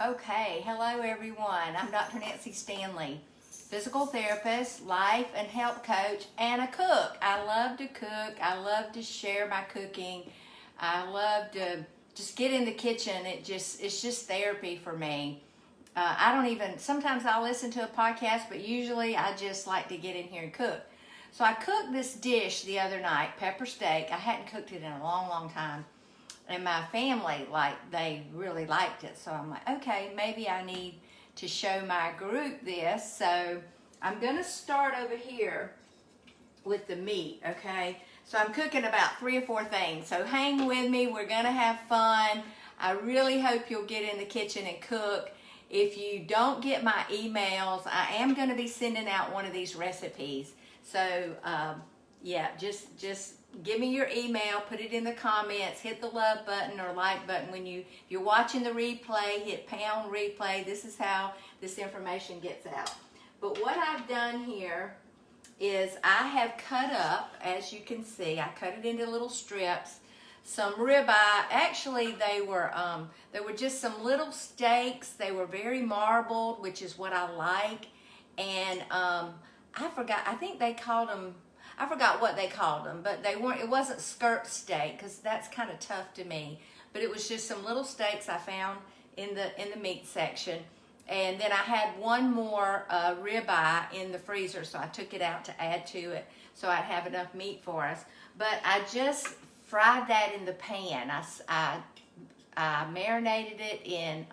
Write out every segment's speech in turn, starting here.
Okay, hello everyone. I'm Dr. Nancy Stanley, physical therapist, life and health coach, and a cook. I love to cook. I love to share my cooking. I love to just get in the kitchen. It's just therapy for me. Sometimes I'll listen to a podcast, but usually I just like to get in here and cook. So I cooked this dish the other night, pepper steak. I hadn't cooked it in a long, long time. And my family, they really liked it. So I'm like, okay, maybe I need to show my group this. So I'm going to start over here with the meat, okay? So I'm cooking about 3 or 4 things. So hang with me. We're going to have fun. I really hope you'll get in the kitchen and cook. If you don't get my emails, I am going to be sending out one of these recipes. So, yeah, just give me your email, put it in the comments, hit the love button or like button. If you're watching the replay, hit pound replay. This is how this information gets out. But what I've done here is I have cut up, as you can see, I cut it into little strips, some ribeye. Actually, they were just some little steaks. They were very marbled, which is what I like. And I forgot what they called them, but it wasn't skirt steak, because that's kind of tough to me. But it was just some little steaks I found in the meat section. And then I had one more ribeye in the freezer, so I took it out to add to it so I'd have enough meat for us. But I just fried that in the pan. I marinated it in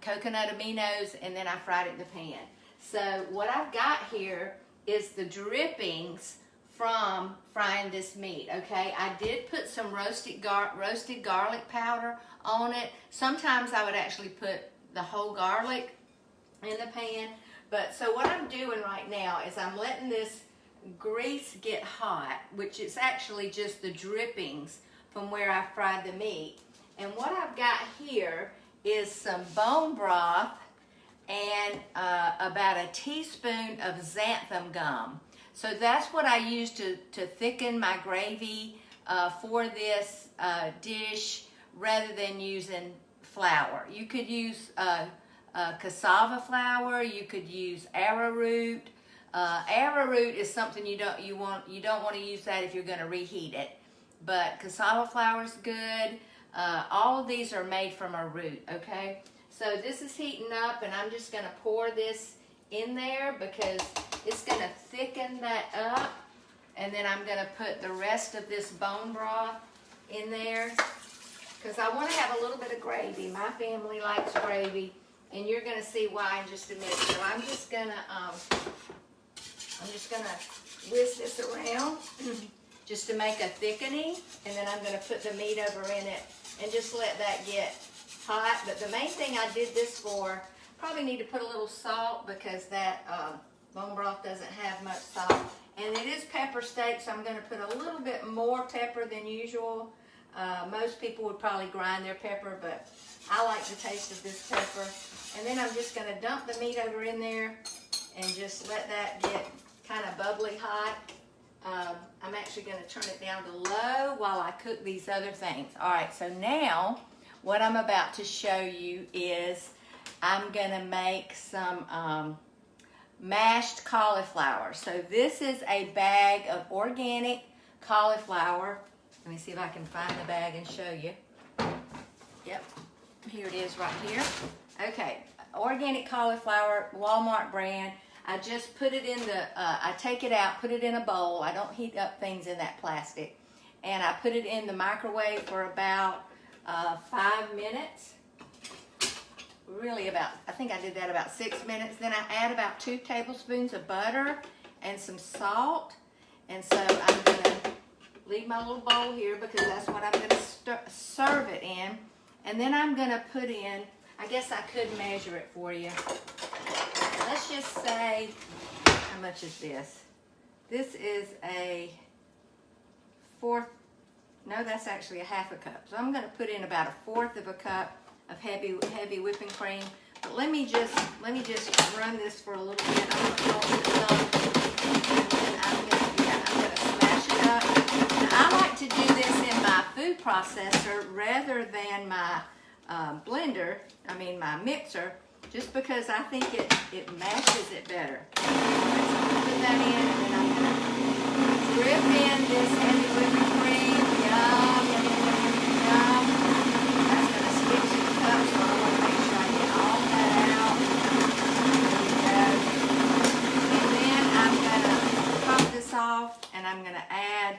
coconut aminos, and then I fried it in the pan. So what I've got here is the drippings from frying this meat, okay? I did put some roasted garlic powder on it. Sometimes I would actually put the whole garlic in the pan. But so what I'm doing right now is I'm letting this grease get hot, which is actually just the drippings from where I fried the meat. And what I've got here is some bone broth and about a teaspoon of xanthan gum. So that's what I use to thicken my gravy for this dish, rather than using flour. You could use cassava flour. You could use arrowroot. Arrowroot is something you don't want to use that if you're going to reheat it. But cassava flour is good. All of these are made from a root, okay? So this is heating up, and I'm just going to pour this in there because it's going to thicken that up. And then I'm going to put the rest of this bone broth in there because I want to have a little bit of gravy. My family likes gravy, and you're going to see why in just a minute. So I'm just going to whisk this around just to make a thickening, and then I'm going to put the meat over in it and just let that get hot. But the main thing I did this for, probably need to put a little salt because that bone broth doesn't have much salt. And it is pepper steak, so I'm going to put a little bit more pepper than usual. Most people would probably grind their pepper, but I like the taste of this pepper. And then I'm just going to dump the meat over in there and just let that get kind of bubbly hot. I'm actually going to turn it down to low while I cook these other things. All right, so now what I'm about to show you is I'm going to make some mashed cauliflower. So this is a bag of organic cauliflower. Let me see if I can find the bag and show you. Yep, here it is right here. Okay, organic cauliflower, Walmart brand. I just put it in I take it out, put it in a bowl. I don't heat up things in that plastic. And I put it in the microwave for about 5 minutes. Really I think I did that about 6 minutes. Then I add about 2 tablespoons of butter and some salt. And so I'm going to leave my little bowl here because that's what I'm going to serve it in. And then I'm going to put in, I guess I could measure it for you. Let's just say, how much is this? This is a 1/4, no, that's actually a 1/2 cup. So I'm going to put in about a 1/4 of a cup of heavy whipping cream. But let me just run this for a little bit. I'm going to hold this on, and then I'm going to smash it up. Now, I like to do this in my food processor rather than my my mixer, just because I think it mashes it better. So I'm gonna put that in, and then I'm gonna drip in this heavy whipping cream. Yum, yum, yum, yum, yum. That's gonna stick to the cup, so I want to make sure I get all that out. There we go. And then I'm gonna pop this off, and I'm gonna add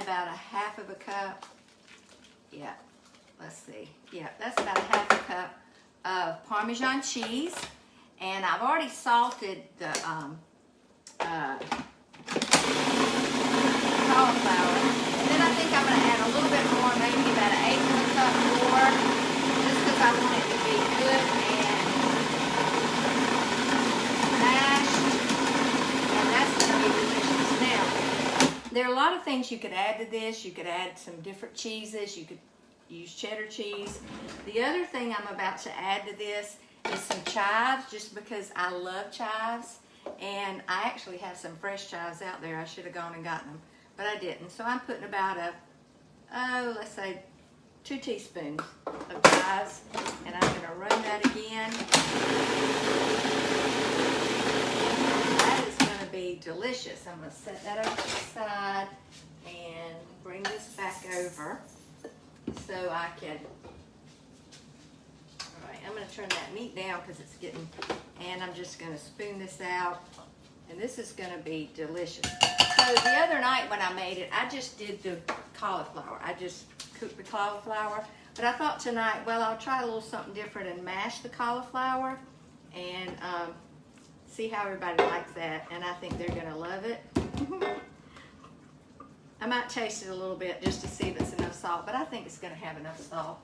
about a half of a cup. Yeah, let's see. Yeah, that's about a half a cup of Parmesan cheese. And I've already salted the cauliflower. And then I think I'm going to add a little bit more, maybe about an eighth of a cup more, just because I want it to be good and mashed. And that's going to be delicious. Now, there are a lot of things you could add to this. You could add some different cheeses. You could use cheddar cheese. The other thing I'm about to add to this is some chives, just because I love chives. And I actually have some fresh chives out there. I should have gone and gotten them, but I didn't. So I'm putting about let's say 2 teaspoons of chives. And I'm going to run that again. Be delicious. I'm going to set that over to the side and bring this back over so I can, alright, I'm going to turn that meat down because it's getting, and I'm just going to spoon this out, and this is going to be delicious. So the other night when I made it, I just did the cauliflower. I just cooked the cauliflower, but I thought tonight, well, I'll try a little something different and mash the cauliflower and see how everybody likes that, and I think they're gonna love it. I might taste it a little bit just to see if it's enough salt, but I think it's gonna have enough salt.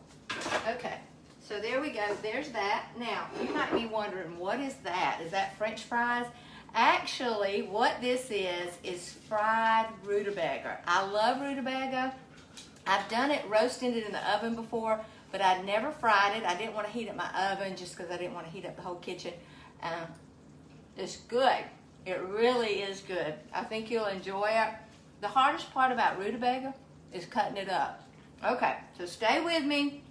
Okay, so there we go, there's that. Now, you might be wondering, what is that? Is that French fries? Actually, what this is fried rutabaga. I love rutabaga. I've done it, roasted it in the oven before, but I'd never fried it. I didn't want to heat up my oven just because I didn't want to heat up the whole kitchen. It's good. It really is good. I think you'll enjoy it. The hardest part about rutabaga is cutting it up. Okay, so stay with me.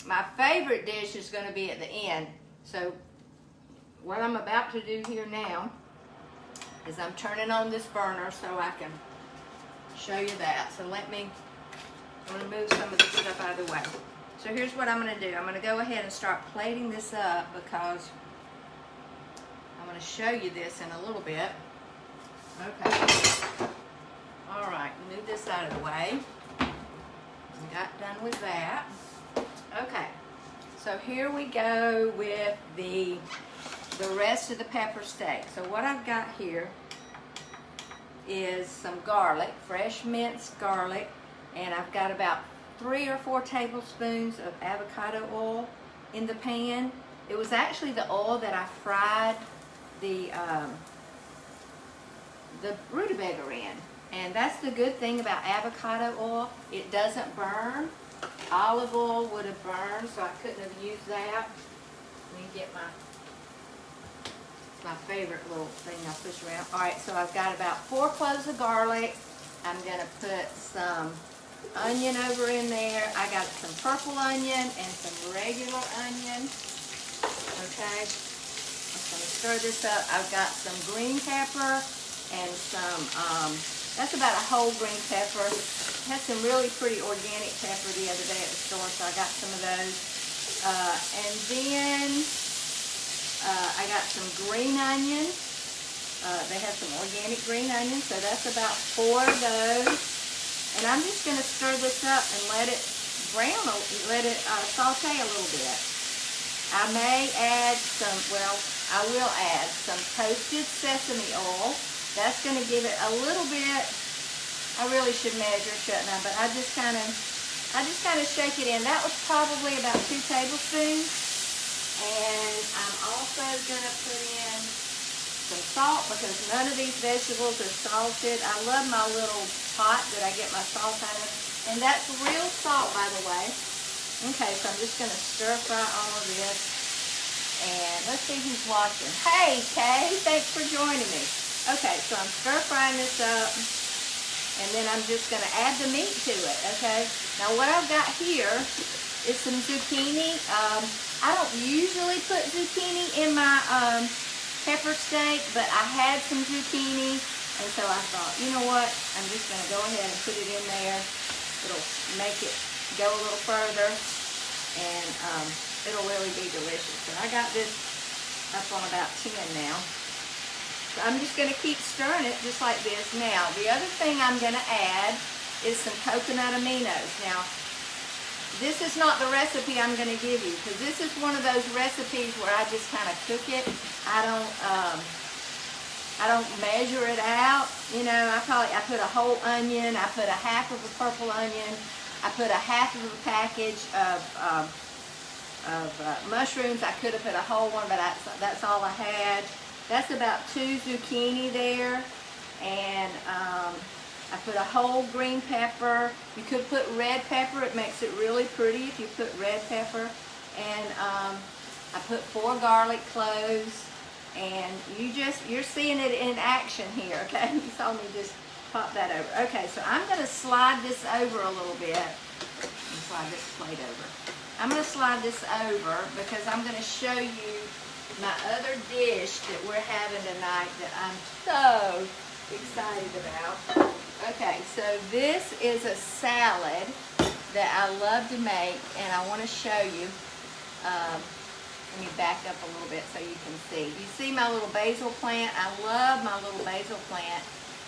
My favorite dish is going to be at the end. So what I'm about to do here now is I'm turning on this burner so I can show you that. So I'm going to move some of this stuff out of the way. So here's what I'm going to do. I'm going to go ahead and start plating this up because I'm going to show you this in a little bit. Okay. All right, move this out of the way. Got done with that. Okay, so here we go with the rest of the pepper steak. So what I've got here is some garlic, fresh minced garlic, and I've got about 3 or 4 tablespoons of avocado oil in the pan. It was actually the oil that I fried the rutabaga in. And that's the good thing about avocado oil. It doesn't burn. Olive oil would have burned, so I couldn't have used that. Let me get it's my favorite little thing I push around. All right, so I've got about 4 cloves of garlic. I'm going to put some onion over in there. I got some purple onion and some regular onion. Okay. I'm going to stir this up. I've got some green pepper and some, that's about a whole green pepper. I had some really pretty organic pepper the other day at the store, so I got some of those. And then I got some green onion. They have some organic green onion, so that's about 4 of those. And I'm just going to stir this up and let it brown, let it saute a little bit. I may add some, well, I will add some toasted sesame oil. That's going to give it a little bit. I really should measure, shouldn't I? But I just kind of shake it in. That was probably about 2 tablespoons. And I'm also going to put in some salt because none of these vegetables are salted. I love my little pot that I get my salt out of. And that's real salt, by the way. Okay, so I'm just going to stir fry all of this. And let's see who's watching. Hey, Kay, thanks for joining me. Okay, so I'm stir frying this up. And then I'm just going to add the meat to it, okay? Now what I've got here is some zucchini. I don't usually put zucchini in my pepper steak, but I had some zucchini, and so I thought, you know what? I'm just going to go ahead and put it in there. It'll make it go a little further, and it'll really be delicious. So I got this up on about 10 now. I'm just going to keep stirring it just like this. Now, the other thing I'm going to add is some coconut aminos. Now, this is not the recipe I'm going to give you, because this is one of those recipes where I just kind of cook it. I don't measure it out. You know, I put a whole onion. I put a half of a purple onion. I put a half of a package of mushrooms. I could have put a whole one, but that's all I had. That's about 2 zucchini there, and I put a whole green pepper. You could put red pepper. It makes it really pretty if you put red pepper. And I put 4 garlic cloves, and you're seeing it in action here, okay? You saw me just pop that over. Okay, so I'm going to slide this over a little bit. Slide this plate over. I'm going to slide this over because I'm going to show you my other dish that we're having tonight that I'm so excited about. Okay, so this is a salad that I love to make, and I want to show you. Let me back up a little bit so you can see. You see my little basil plant? I love my little basil plant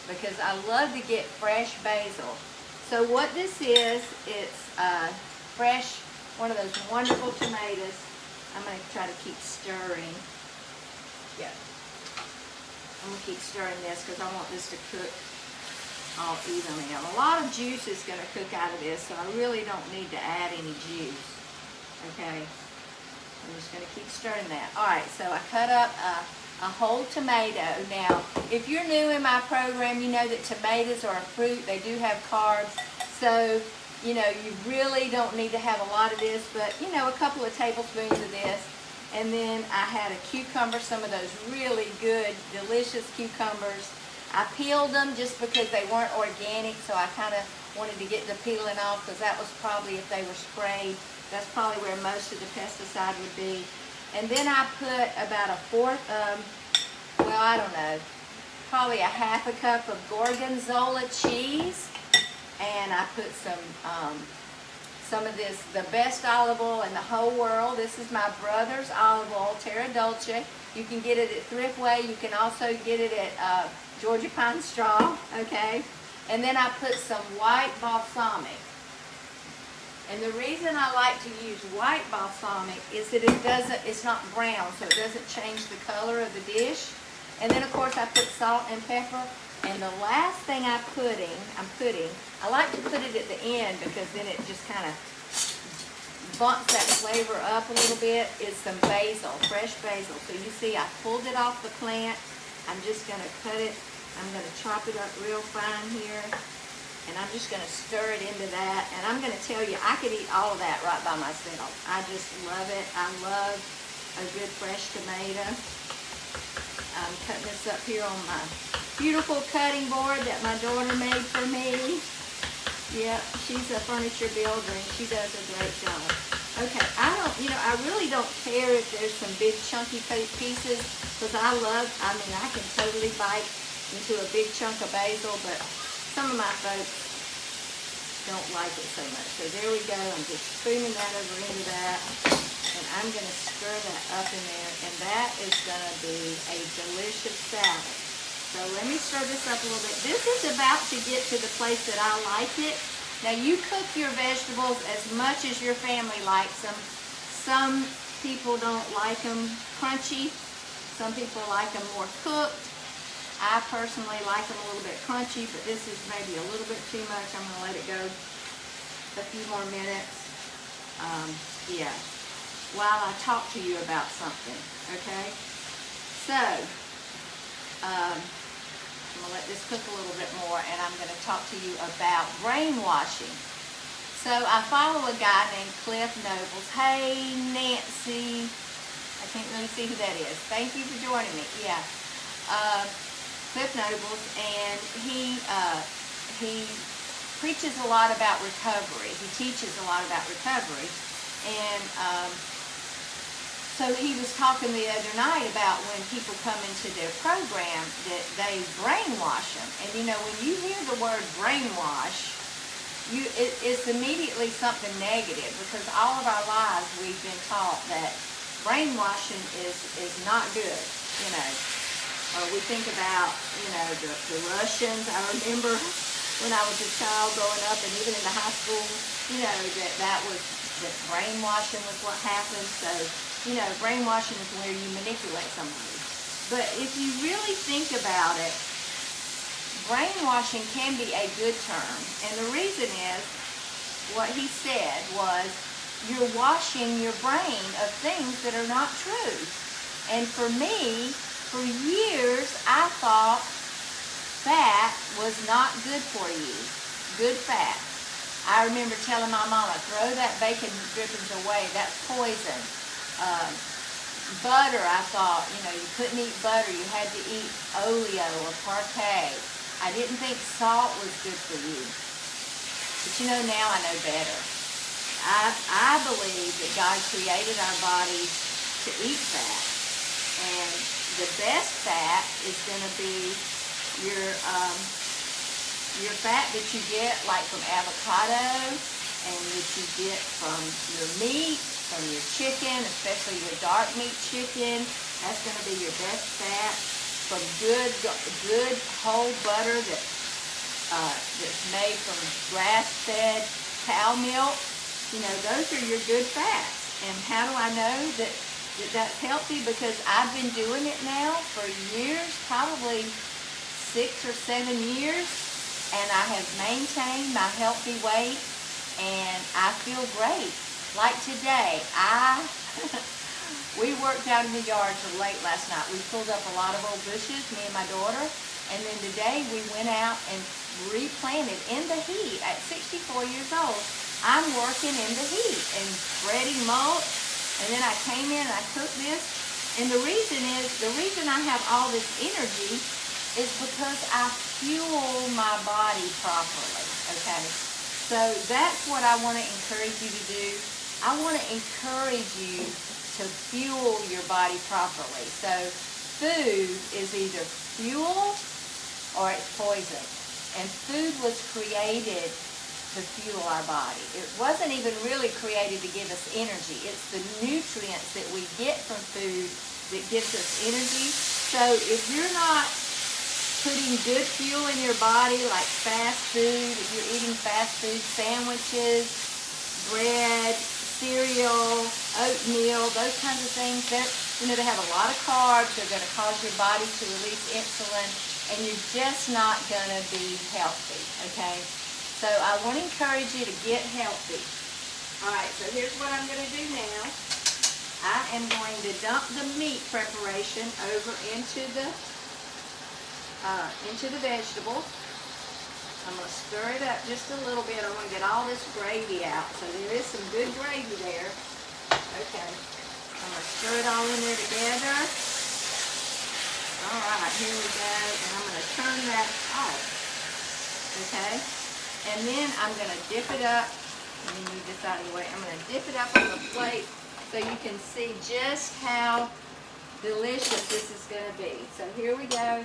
because I love to get fresh basil. So what this is, it's fresh, one of those wonderful tomatoes. I'm going to try to keep stirring. Yeah. I'm going to keep stirring this because I want this to cook all evenly. Now, a lot of juice is going to cook out of this, so I really don't need to add any juice. Okay. I'm just going to keep stirring that. All right, so I cut up a whole tomato. Now, if you're new in my program, you know that tomatoes are a fruit. They do have carbs. So, you know, you really don't need to have a lot of this, but, you know, a couple of tablespoons of this. And then I had a cucumber, some of those really good, delicious cucumbers. I peeled them just because they weren't organic, so I kind of wanted to get the peeling off because that was probably, if they were sprayed, that's probably where most of the pesticide would be. And then I put about a fourth of, well, I don't know, probably a half a cup of gorgonzola cheese. And I put some of this, the best olive oil in the whole world. This is my brother's olive oil, Terra Dolce. You can get it at Thriftway. You can also get it at Georgia Pine Straw, okay? And then I put some white balsamic. And the reason I like to use white balsamic is that it's not brown, so it doesn't change the color of the dish. And then, of course, I put salt and pepper. And the last thing I'm putting, I like to put it at the end because then it just kind of bumps that flavor up a little bit, is some basil, fresh basil. So you see I pulled it off the plant. I'm just going to cut it. I'm going to chop it up real fine here. And I'm just going to stir it into that. And I'm going to tell you, I could eat all of that right by myself. I just love it. I love a good fresh tomato. I'm cutting this up here on my beautiful cutting board that my daughter made for me. Yep, she's a furniture builder and she does a great job. Okay, I really don't care if there's some big chunky pieces because I can totally bite into a big chunk of basil, but some of my folks don't like it so much. So there we go. I'm just spooming that over into that. And I'm going to stir that up in there. And that is going to be a delicious salad. So let me stir this up a little bit. This is about to get to the place that I like it. Now you cook your vegetables as much as your family likes them. Some people don't like them crunchy. Some people like them more cooked. I personally like them a little bit crunchy, but this is maybe a little bit too much. I'm going to let it go a few more minutes. Yeah. While I talk to you about something, okay? So, I'm going to let this cook a little bit more, and I'm going to talk to you about brainwashing. So, I follow a guy named Cliff Nobles. Hey, Nancy. I can't really see who that is. Thank you for joining me. Yeah. Cliff Nobles, and he preaches a lot about recovery. He teaches a lot about recovery. And so he was talking the other night about when people come into their program that they brainwash them. And you know, when you hear the word brainwash, it's immediately something negative, because all of our lives we've been taught that brainwashing is not good. You know, we think about, you know, the Russians. I remember when I was a child growing up, and even in the high school, you know, that brainwashing was what happened. So, you know, brainwashing is where you manipulate somebody. But if you really think about it, brainwashing can be a good term. And the reason is, what he said was, you're washing your brain of things that are not true. And for me, for years, I thought fat was not good for you. Good fat. I remember telling my mama, throw that bacon drippings away. That's poison. Butter, I thought, you know, you couldn't eat butter. You had to eat oleo or parquet. I didn't think salt was good for you. But you know, now I know better. I believe that God created our bodies to eat fat. And the best fat is going to be your fat that you get like from avocado, and that you get from your meat, from your chicken, especially your dark meat chicken. That's going to be your best fat. From good whole butter that's made from grass-fed cow milk. You know, those are your good fats. And how do I know that that's healthy? Because I've been doing it now for years, probably 6 or 7 years, and I have maintained my healthy weight, and I feel great. Like today, we worked out in the yard till late last night. We pulled up a lot of old bushes, me and my daughter, and then today we went out and replanted in the heat. At 64 years old, I'm working in the heat and spreading mulch, and then I came in and I cooked this. And the reason I have all this energy is because I fuel my body properly, okay? So that's what I want to encourage you to do. I want to encourage you to fuel your body properly. So food is either fuel or it's poison. And food was created to fuel our body. It wasn't even really created to give us energy. It's the nutrients that we get from food that gives us energy. So if you're not putting good fuel in your body, like fast food, if you're eating fast food, sandwiches, bread, cereal, oatmeal, those kinds of things, they have a lot of carbs. They're going to cause your body to release insulin, and you're just not going to be healthy, okay? So I want to encourage you to get healthy. All right, so here's what I'm going to do now. I am going to dump the meat preparation over into the vegetables. I'm going to stir it up just a little bit. I want to get all this gravy out. So there is some good gravy there. Okay. I'm going to stir it all in there together. All right, here we go. And I'm going to turn that off. Okay. And then I'm going to dip it up. Let me move this out of the way. I'm going to dip it up on the plate so you can see just how delicious this is going to be. So here we go.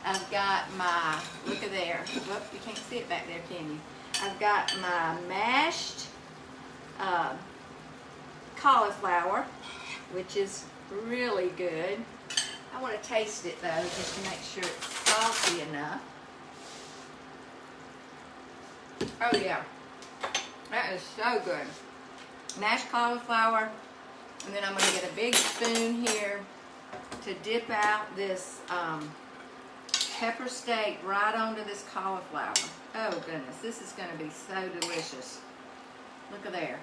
I've got my, look at there. Whoop, you can't see it back there, can you? I've got my mashed cauliflower, which is really good. I want to taste it though, just to make sure it's salty enough. Oh yeah, that is so good. Mashed cauliflower, and then I'm going to get a big spoon here to dip out this pepper steak right onto this cauliflower. Oh goodness, this is going to be so delicious. Look at there.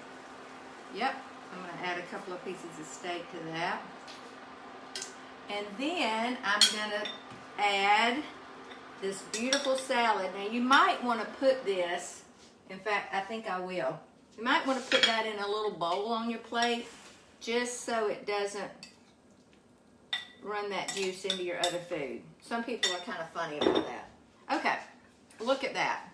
Yep, I'm going to add a couple of pieces of steak to that. And then I'm going to add this beautiful salad. Now you might want to put this, in fact I think I will. You might want to put that in a little bowl on your plate just so it doesn't run that juice into your other food. Some people are kind of funny about that. Okay, look at that.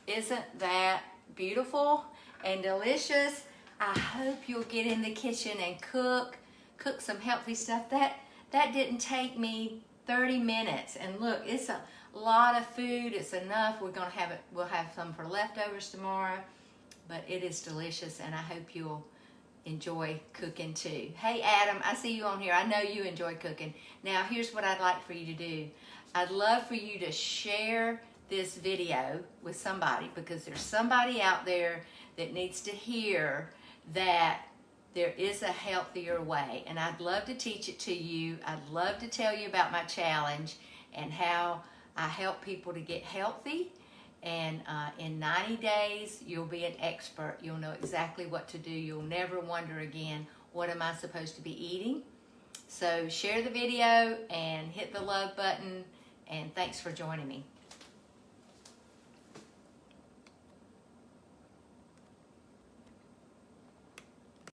Isn't that beautiful and delicious? I hope you'll get in the kitchen and cook some healthy stuff. That didn't take me 30 minutes. And look, it's a lot of food. It's enough. We'll have some for leftovers tomorrow. But it is delicious, and I hope you'll enjoy cooking too. Hey Adam, I see you on here. I know you enjoy cooking. Now here's what I'd like for you to do. I'd love for you to share this video with somebody, because there's somebody out there that needs to hear that there is a healthier way, and I'd love to teach it to you. I'd love to tell you about my challenge and how I help people to get healthy. And in 90 days, you'll be an expert. You'll know exactly what to do. You'll never wonder again, what am I supposed to be eating? So share the video and hit the love button, and thanks for joining me.